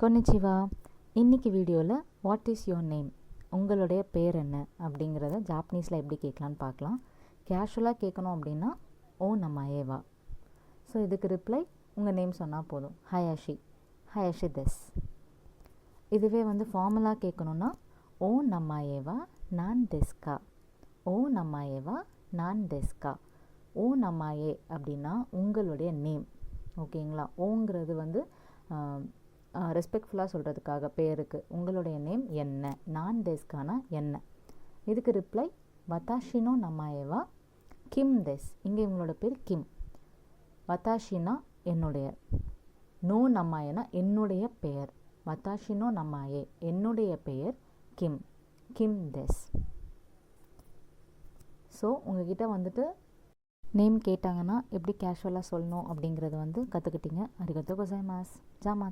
கொன்னிச்சிவா. இன்னைக்கு வீடியோவில் what is your name, உங்களுடைய பேர் என்ன அப்படிங்கிறத ஜாப்பனீஸில் எப்படி கேட்கலான்னு பார்க்கலாம். கேஷுவலாக கேட்கணும் அப்படின்னா ஓ நமாயேவா. ஸோ இதுக்கு ரிப்ளை உங்கள் நேம் சொன்னால் போதும். ஹயாஷி தெஸ். இதுவே ஃபார்மலாக கேட்கணுன்னா ஓ நமாயேவா நான் டெஸ்கா. ஓ நமாயேவா நான் டெஸ்கா. ஓ நமாயே அப்படின்னா உங்களுடைய நேம். ஓகேங்களா. ஓங்கிறது ரெஸ்பெக்ட்ஃபுல்லாக சொல்கிறதுக்காக பேருக்கு. உங்களுடைய நேம் என்ன, நான் டெஸ்கானா என்ன. இதுக்கு ரிப்ளை வத்தாஷினோ நமாயேவா கிம் டெஸ். இங்கே இவங்களோட பேர் கிம். வத்தாஷினா என்னுடைய, நோ நமாயனா என்னுடைய பெயர். வத்தாஷினோ நமாயே என்னுடைய பெயர் கிம் டெஸ். ஸோ உங்ககிட்ட நேம் கேட்டாங்கன்னா எப்படி கேஷுவலாக சொல்லணும் அப்படிங்கிறது கற்றுக்கிட்டீங்க. அரிகத்தோ கோசைமாஸ். ஜாமா.